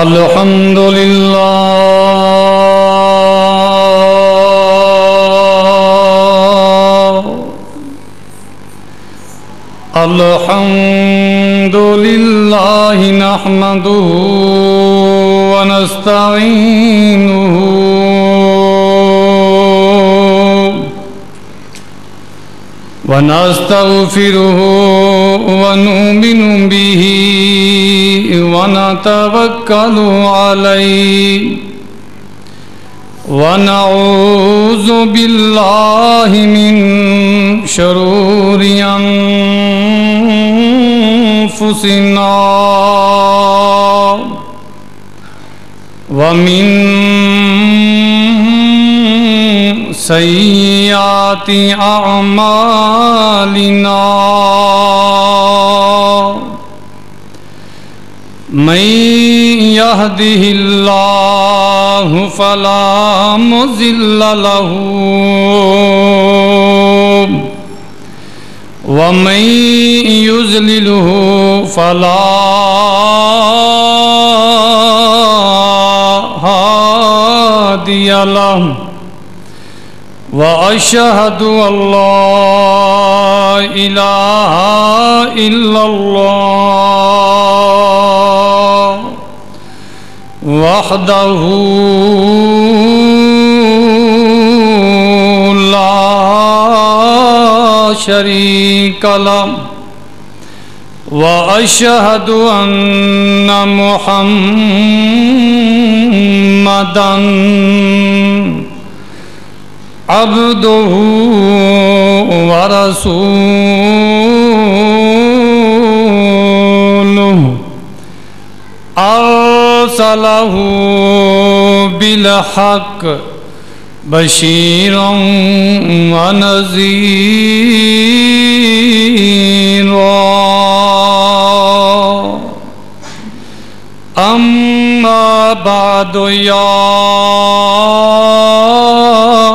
الحمد لله الحمد لله نحمده ونستعينه ونستغفره ونؤمن به ونتوكل عليه ونعوذ بالله من شرور أنفسنا ومن سيئات أعمالنا من يهده الله فلا مضل له ومن يضلله فلا هادي له وأشهد أن لا إله إلا الله وحده لا شريك له وأشهد أن محمدًا عبده ورسوله أرسله بالحق بشيرا ونذيرا أما بعد يا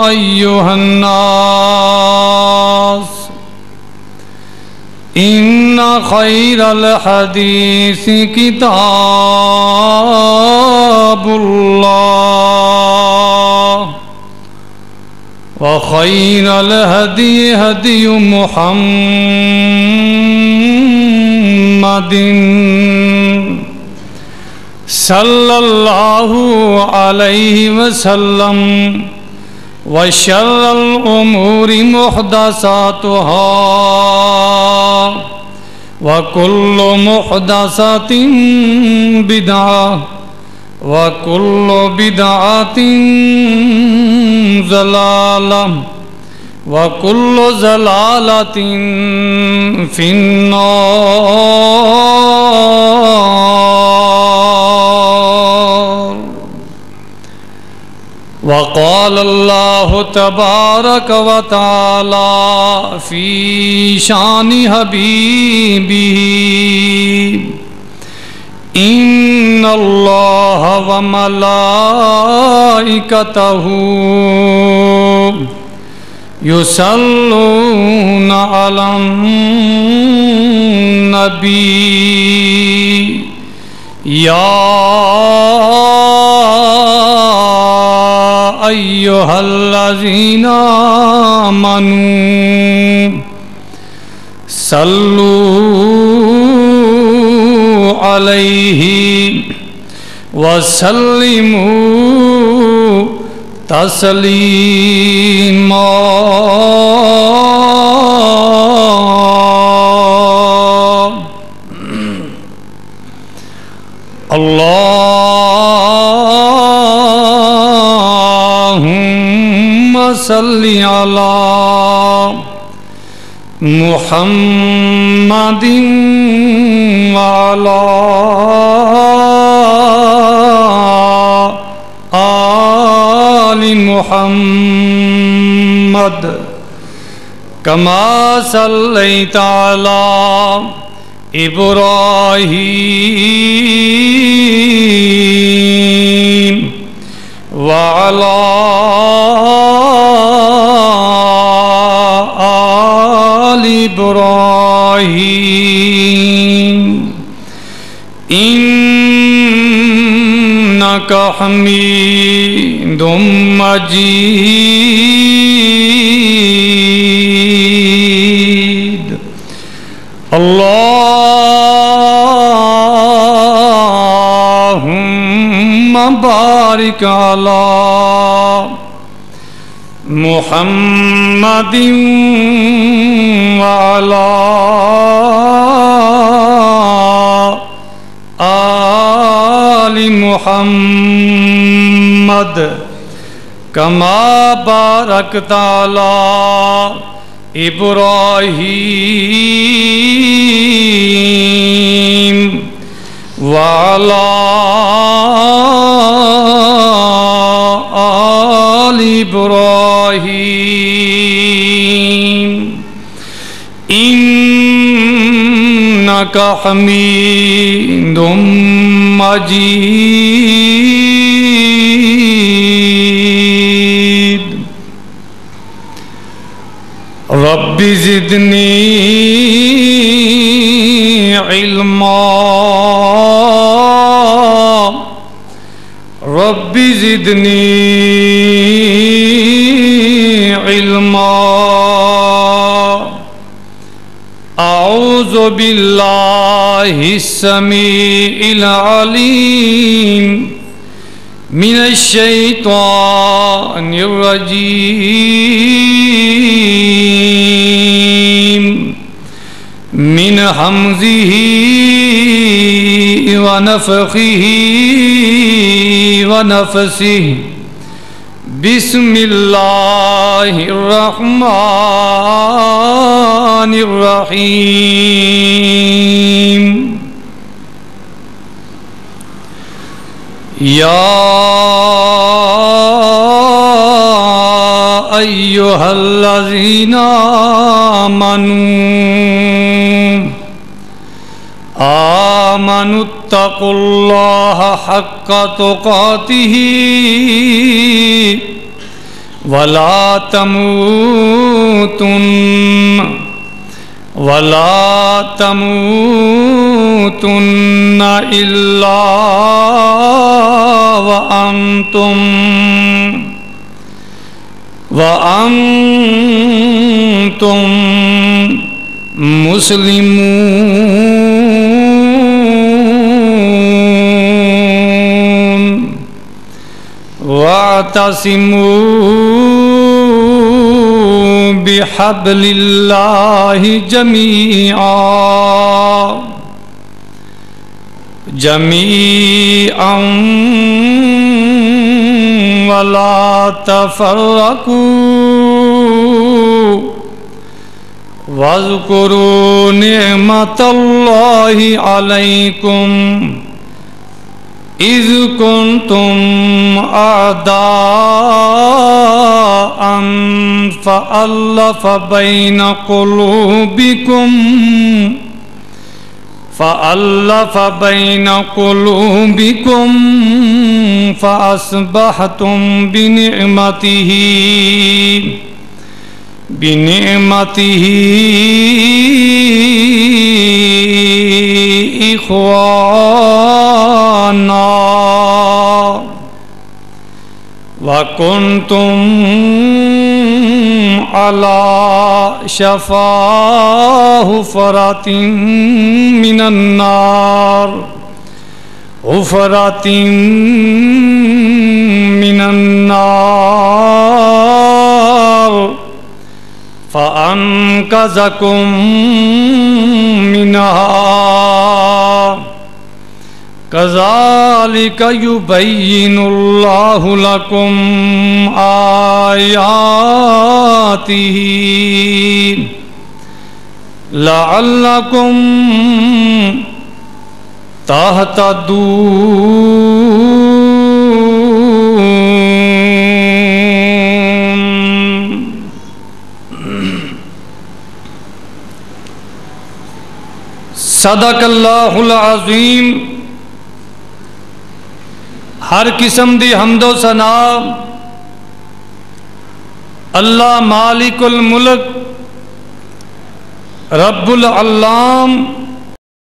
أيها الناس إن خير الحديث كتاب الله وخير الهدي هدي محمد صلى الله عليه وسلم وشر الأمور محدثاتها وكل محدثة بدعة وكل بدعة ضلالة وكل ضلالة في النار. وقال الله تبارك وتعالى في شان حبيبه إن الله وملائكته يصلون على النبي يا أيها الذين آمنوا صلوا عليه وسلموا تسليما. اللهم صل على محمد وعلى آل محمد كما صليت على إبراهيم وعلى آل إبراهيم إنك إنك حميد مجيد اللهم بارك على محمد وعلى آل محمد كما باركت على إبراهيم وعلى آل إبراهيم إنك حميد مجيد رب زدني علما رب زدني علما أعوذ بالله السميع العليم من الشيطان الرجيم من همزه ونفخه ونفسه بسم الله الرحمن الرحيم يا أيها الذين آمنوا اتقوا الله حق تقاته ولا تموتن إلا وأنتم مسلمون واعتصموا بحبل الله جميعا ولا تفرقوا واذكروا نعمة الله عليكم إذ كنتم أعداء فألف بين قلوبكم فأصبحتم بنعمته إخوانا وكنتم على شفا حفرة من النار فأنقذكم منها كذلك يبين الله لكم آياته لعلكم تهتدون. صدق اللہ العظیم. ہر قسم دی حمد و ثنا اللہ مالک الملک رب العالم